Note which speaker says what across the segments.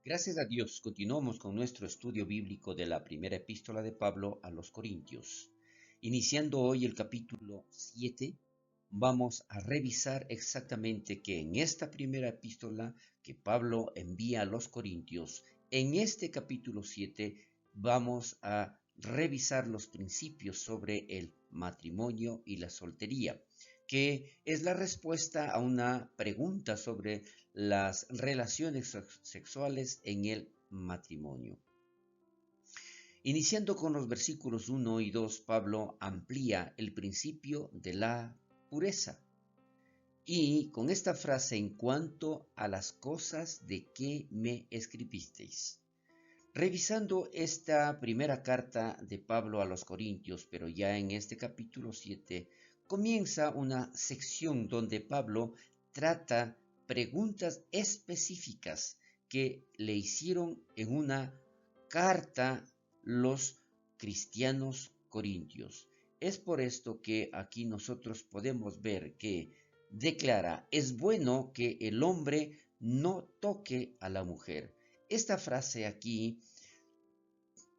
Speaker 1: Gracias a Dios, continuamos con nuestro estudio bíblico de la primera epístola de Pablo a los Corintios. Iniciando hoy el capítulo 7, vamos a revisar exactamente que en esta primera epístola que Pablo envía a los Corintios, en este capítulo 7 vamos a revisar los principios sobre el matrimonio y la soltería, que es la respuesta a una pregunta sobre las relaciones sexuales en el matrimonio. Iniciando con los versículos 1 y 2, Pablo amplía el principio de la pureza. Y con esta frase, en cuanto a las cosas de que me escribisteis. Revisando esta primera carta de Pablo a los Corintios, pero ya en este capítulo 7, comienza una sección donde Pablo trata preguntas específicas que le hicieron en una carta los cristianos corintios. Es por esto que aquí nosotros podemos ver que declara: es bueno que el hombre no toque a la mujer. Esta frase aquí,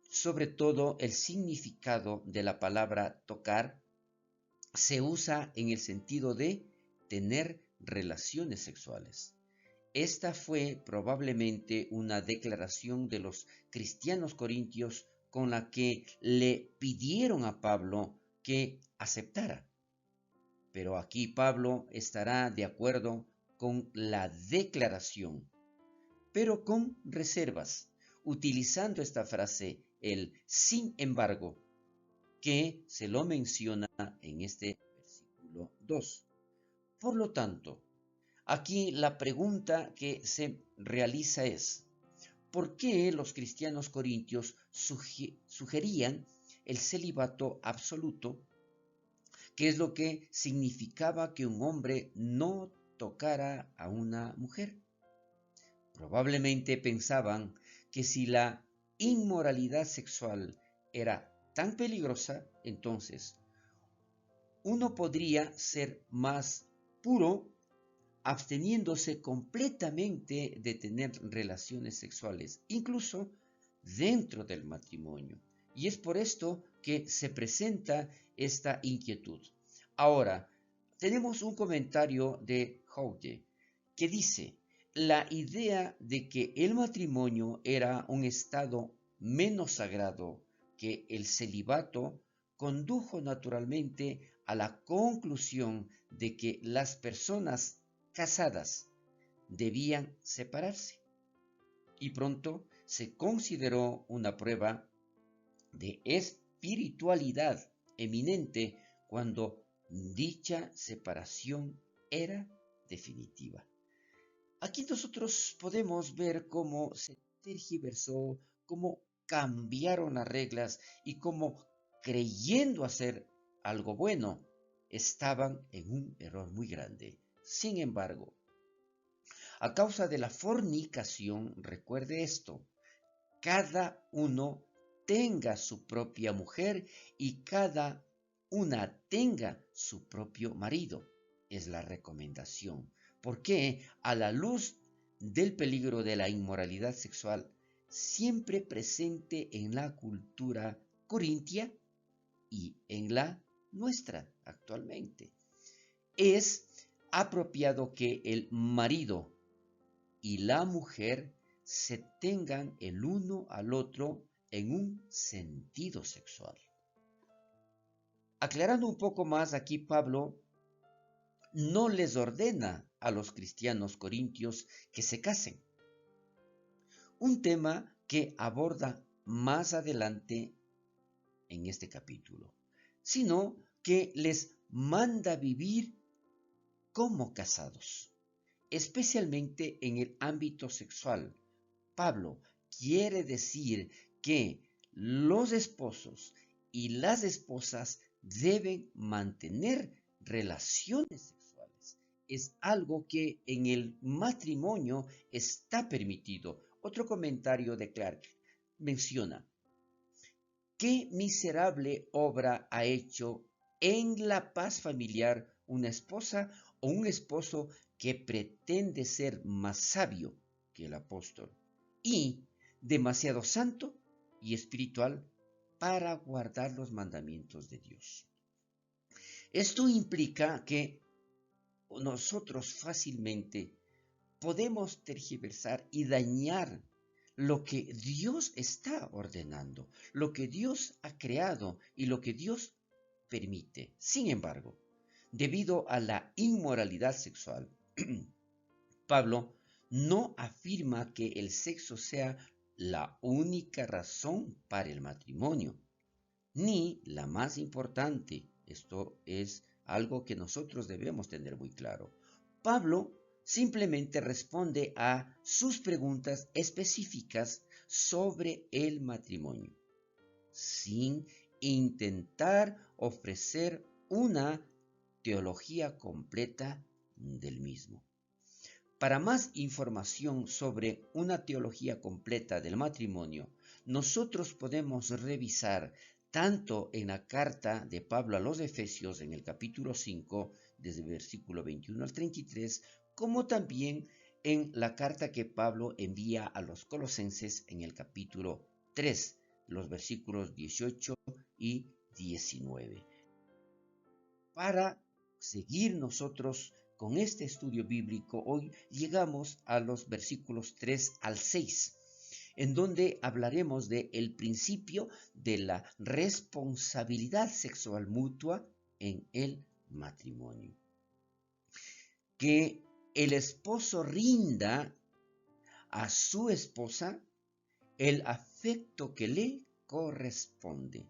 Speaker 1: sobre todo el significado de la palabra tocar, se usa en el sentido de tener relaciones sexuales. Esta fue probablemente una declaración de los cristianos corintios con la que le pidieron a Pablo que aceptara. Pero aquí Pablo estará de acuerdo con la declaración, pero con reservas, utilizando esta frase, el sin embargo, que se lo menciona en este versículo 2. Por lo tanto, aquí la pregunta que se realiza es: ¿por qué los cristianos corintios sugerían el celibato absoluto? ¿Qué es lo que significaba que un hombre no tocara a una mujer? Probablemente pensaban que si la inmoralidad sexual era tan peligrosa, entonces uno podría ser más puro absteniéndose completamente de tener relaciones sexuales, incluso dentro del matrimonio. Y es por esto que se presenta esta inquietud. Ahora, tenemos un comentario de Houde que dice: la idea de que el matrimonio era un estado menos sagrado que el celibato condujo naturalmente a la conclusión de que las personas casadas debían separarse, y pronto se consideró una prueba de espiritualidad eminente cuando dicha separación era definitiva. Aquí nosotros podemos ver cómo se tergiversó, cómo cambiaron las reglas y cómo, creyendo hacer algo bueno, estaban en un error muy grande. Sin embargo, a causa de la fornicación, recuerde esto: cada uno tenga su propia mujer y cada una tenga su propio marido. Es la recomendación, porque a la luz del peligro de la inmoralidad sexual, siempre presente en la cultura corintia y en la nuestra actualmente, es apropiado que el marido y la mujer se tengan el uno al otro en un sentido sexual. Aclarando un poco más, aquí Pablo no les ordena a los cristianos corintios que se casen, un tema que aborda más adelante en este capítulo, sino que les manda vivir como casados, especialmente en el ámbito sexual. Pablo quiere decir que los esposos y las esposas deben mantener relaciones sexuales. Es algo que en el matrimonio está permitido. Otro comentario de Clark menciona: ¿qué miserable obra ha hecho en la paz familiar una esposa o un esposo que pretende ser más sabio que el apóstol? y demasiado santo y espiritual para guardar los mandamientos de Dios. Esto implica que nosotros fácilmente podemos tergiversar y dañar lo que Dios está ordenando, lo que Dios ha creado y lo que Dios permite. Sin embargo, debido a la inmoralidad sexual, Pablo no afirma que el sexo sea la única razón para el matrimonio, ni la más importante. Esto es algo que nosotros debemos tener muy claro. Pablo simplemente responde a sus preguntas específicas sobre el matrimonio, sin intentar ofrecer una teología completa del mismo. Para más información sobre una teología completa del matrimonio, nosotros podemos revisar tanto en la carta de Pablo a los Efesios en el capítulo 5, desde el versículo 21 al 33, como también en la carta que Pablo envía a los Colosenses en el capítulo 3, los versículos 18 y 19. Para seguir nosotros con este estudio bíblico, hoy llegamos a los versículos 3 al 6, en donde hablaremos del principio de la responsabilidad sexual mutua en el matrimonio. Que el esposo rinda a su esposa el afecto que le corresponde.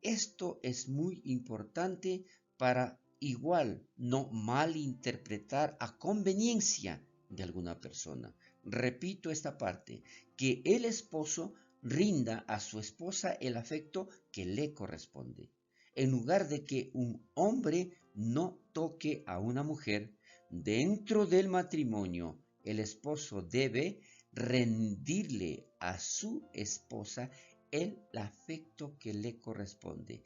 Speaker 1: Esto es muy importante para igual no malinterpretar a conveniencia de alguna persona. Repito esta parte, que el esposo rinda a su esposa el afecto que le corresponde. En lugar de que un hombre no toque a una mujer, dentro del matrimonio, el esposo debe rendirle a su esposa el afecto que le corresponde.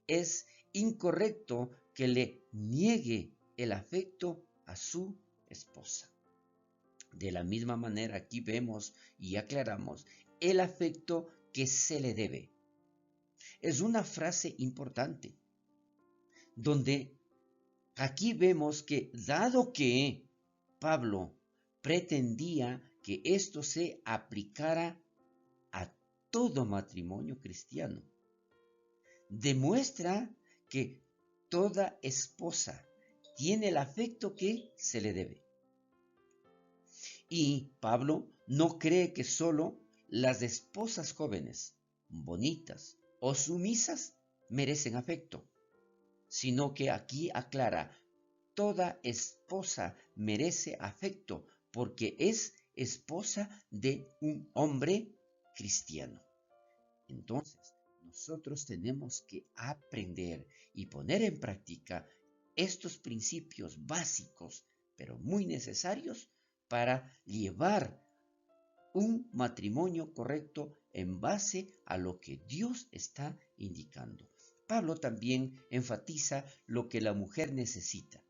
Speaker 1: Es incorrecto que le niegue el afecto a su esposa. De la misma manera, aquí vemos y aclaramos el afecto que se le debe. Es una frase importante, donde aquí vemos que dado que Pablo pretendía que esto se aplicara a todo matrimonio cristiano, demuestra que toda esposa tiene el afecto que se le debe. Y Pablo no cree que solo las esposas jóvenes, bonitas o sumisas merecen afecto, sino que aquí aclara, toda esposa merece afecto porque es esposa de un hombre cristiano. Entonces, nosotros tenemos que aprender y poner en práctica estos principios básicos, pero muy necesarios para llevar un matrimonio correcto en base a lo que Dios está indicando. Pablo también enfatiza lo que la mujer necesita,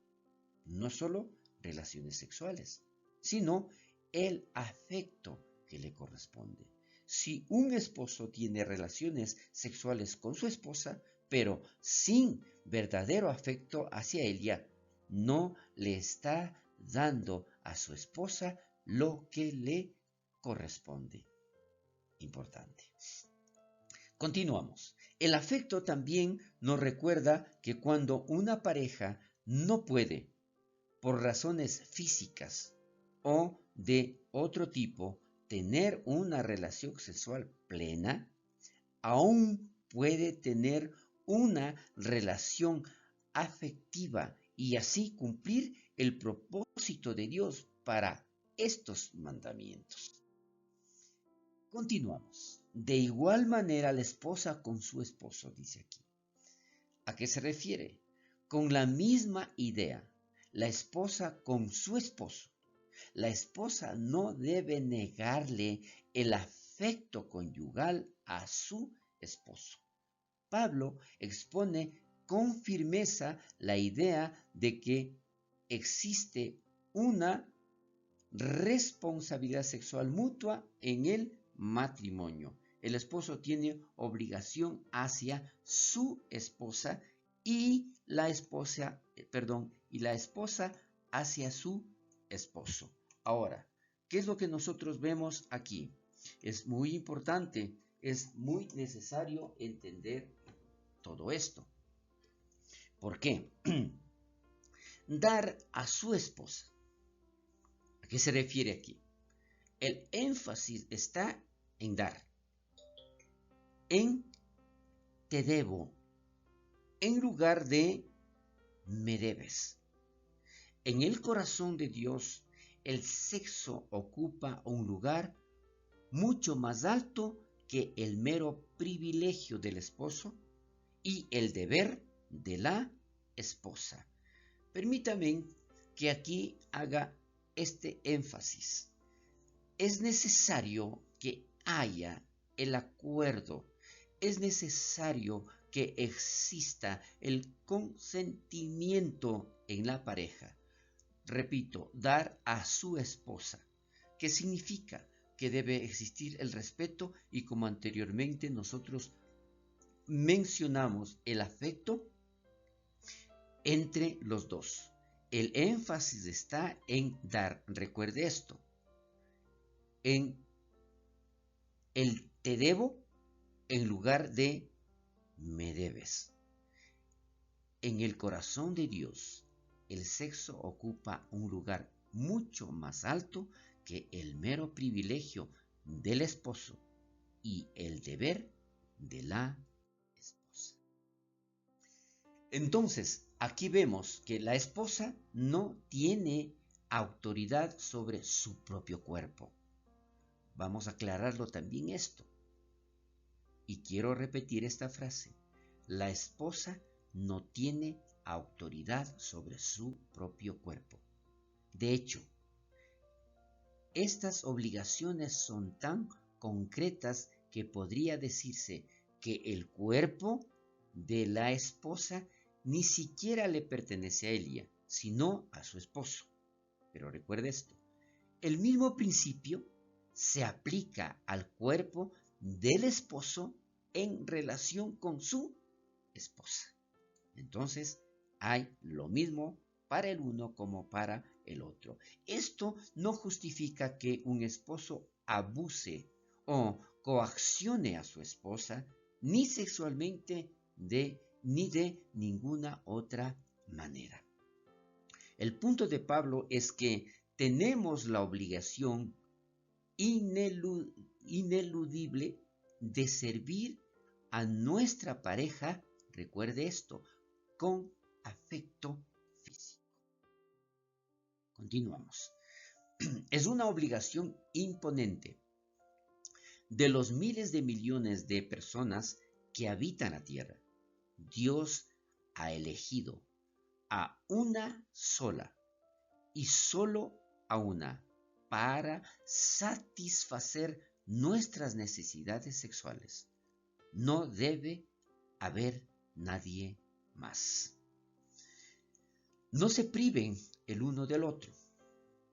Speaker 1: no solo relaciones sexuales, sino el afecto que le corresponde. Si un esposo tiene relaciones sexuales con su esposa, pero sin verdadero afecto hacia ella, no le está dando a su esposa lo que le corresponde. Importante. Continuamos. El afecto también nos recuerda que cuando una pareja no puede, por razones físicas o de otro tipo, tener una relación sexual plena, aún puede tener una relación afectiva y así cumplir el propósito de Dios para estos mandamientos. Continuamos. De igual manera la esposa con su esposo, dice aquí. ¿A qué se refiere? Con la misma idea, la esposa con su esposo. La esposa no debe negarle el afecto conyugal a su esposo. Pablo expone con firmeza la idea de que existe una responsabilidad sexual mutua en el matrimonio. El esposo tiene obligación hacia su esposa y la esposa, hacia su esposo. Ahora, ¿qué es lo que nosotros vemos aquí? Es muy importante, es muy necesario entender todo esto. ¿Por qué? Dar a su esposa. ¿A qué se refiere aquí? El énfasis está en dar, en te debo, en lugar de me debes. En el corazón de Dios, el sexo ocupa un lugar mucho más alto que el mero privilegio del esposo y el deber de la esposa. Permítame que aquí haga este énfasis. Es necesario que haya el acuerdo, es necesario que exista el consentimiento en la pareja. Repito, dar a su esposa. ¿Qué significa? Que debe existir el respeto y, como anteriormente nosotros mencionamos, el afecto entre los dos. El énfasis está en dar. Recuerde esto. En el te debo en lugar de me debes. En el corazón de Dios, el sexo ocupa un lugar mucho más alto que el mero privilegio del esposo y el deber de la esposa. Entonces, aquí vemos que la esposa no tiene autoridad sobre su propio cuerpo. Vamos a aclararlo también esto. Y quiero repetir esta frase. La esposa no tiene autoridad sobre su propio cuerpo. De hecho, estas obligaciones son tan concretas que podría decirse que el cuerpo de la esposa ni siquiera le pertenece a ella, sino a su esposo. Pero recuerde esto, el mismo principio se aplica al cuerpo del esposo en relación con su esposa. Entonces, hay lo mismo para el uno como para el otro. Esto no justifica que un esposo abuse o coaccione a su esposa, ni sexualmente ni de ninguna otra manera. El punto de Pablo es que tenemos la obligación ineludible de servir a nuestra pareja, recuerde esto, con afecto físico. Continuamos. Es una obligación imponente de los miles de millones de personas que habitan la tierra. Dios ha elegido a una sola y solo a una para satisfacer nuestras necesidades sexuales. No debe haber nadie más. No se priven el uno del otro.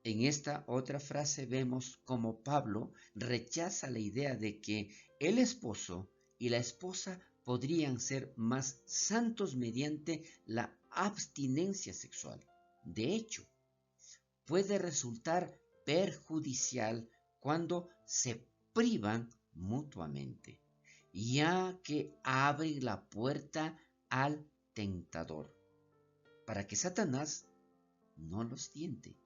Speaker 1: En esta otra frase vemos cómo Pablo rechaza la idea de que el esposo y la esposa podrían ser más santos mediante la abstinencia sexual. De hecho, puede resultar perjudicial cuando se privan mutuamente, ya que abre la puerta al tentador, para que Satanás no los tiente.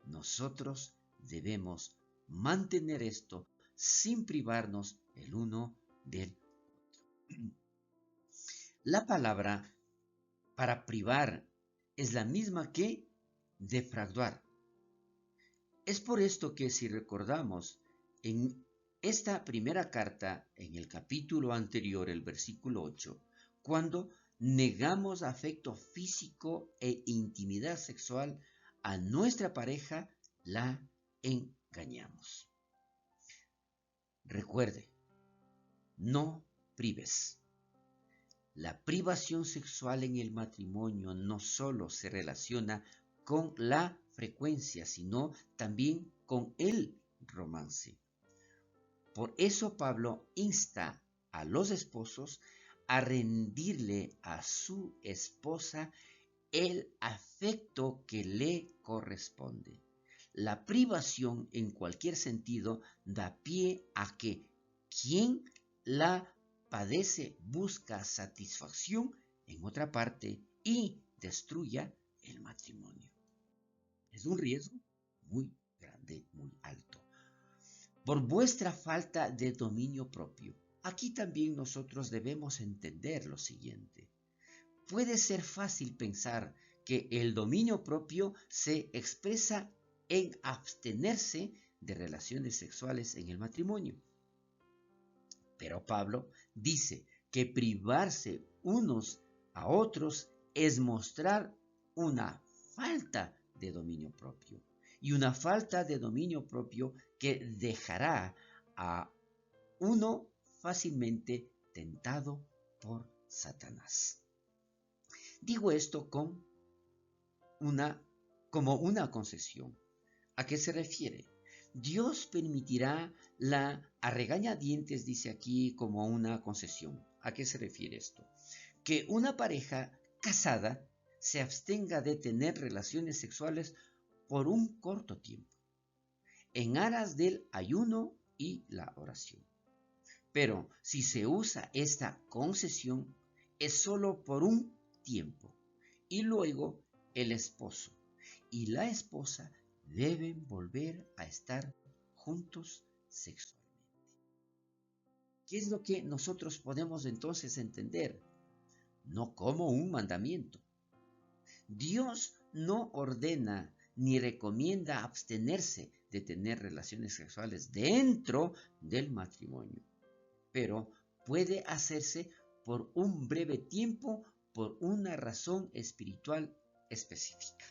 Speaker 1: Nosotros debemos mantener esto sin privarnos el uno del otro. La palabra para privar es la misma que defraudar. Es por esto que, si recordamos, en esta primera carta, en el capítulo anterior, el versículo 8, cuando negamos afecto físico e intimidad sexual a nuestra pareja, la engañamos. Recuerde, no prives. La privación sexual en el matrimonio no solo se relaciona con la frecuencia, sino también con el romance. Por eso Pablo insta a los esposos a rendirle a su esposa el afecto que le corresponde. La privación en cualquier sentido da pie a que quien la padece busca satisfacción en otra parte y destruya el matrimonio. Es un riesgo muy grande, muy alto. Por vuestra falta de dominio propio. Aquí también nosotros debemos entender lo siguiente. Puede ser fácil pensar que el dominio propio se expresa en abstenerse de relaciones sexuales en el matrimonio. Pero Pablo dice que privarse unos a otros es mostrar una falta de dominio propio. Y una falta de dominio propio que dejará a uno fácilmente tentado por Satanás. Digo esto como una concesión. ¿A qué se refiere? Dios permitirá a regañadientes, dice aquí, como una concesión. ¿A qué se refiere esto? Que una pareja casada se abstenga de tener relaciones sexuales por un corto tiempo, en aras del ayuno y la oración. Pero si se usa esta concesión, es solo por un tiempo, y luego el esposo y la esposa deben volver a estar juntos sexualmente. ¿Qué es lo que nosotros podemos entonces entender? No como un mandamiento. Dios no ordena ni recomienda abstenerse de tener relaciones sexuales dentro del matrimonio, pero puede hacerse por un breve tiempo por una razón espiritual específica.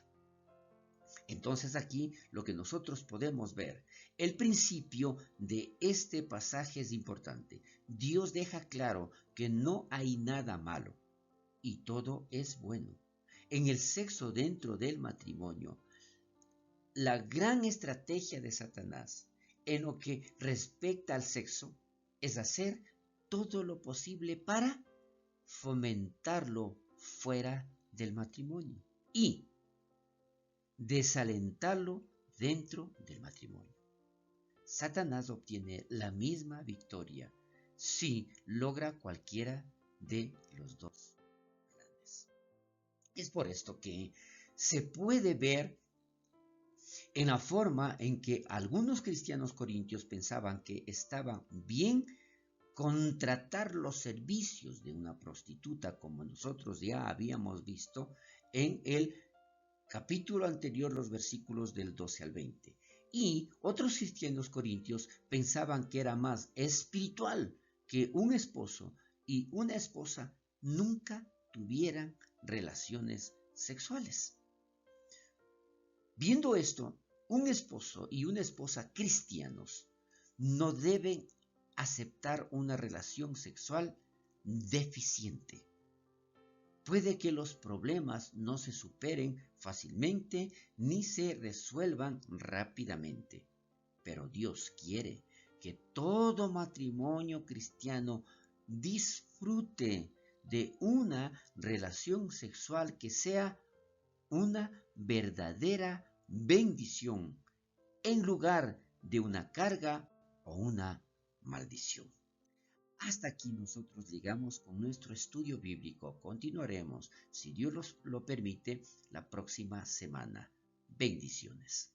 Speaker 1: Entonces aquí lo que nosotros podemos ver, el principio de este pasaje es importante. Dios deja claro que no hay nada malo y todo es bueno. En el sexo dentro del matrimonio, la gran estrategia de Satanás en lo que respecta al sexo es hacer todo lo posible para fomentarlo fuera del matrimonio y desalentarlo dentro del matrimonio. Satanás obtiene la misma victoria si logra cualquiera de los dos planes. Es por esto que se puede ver en la forma en que algunos cristianos corintios pensaban que estaba bien contratar los servicios de una prostituta, como nosotros ya habíamos visto en el capítulo anterior, los versículos del 12 al 20. Y otros cristianos corintios pensaban que era más espiritual que un esposo y una esposa nunca tuvieran relaciones sexuales. Viendo esto, un esposo y una esposa cristianos no deben aceptar una relación sexual deficiente. Puede que los problemas no se superen fácilmente ni se resuelvan rápidamente, pero Dios quiere que todo matrimonio cristiano disfrute de una relación sexual que sea una verdadera bendición en lugar de una carga o una maldición. Hasta aquí nosotros llegamos con nuestro estudio bíblico. Continuaremos, si Dios lo permite, la próxima semana. Bendiciones.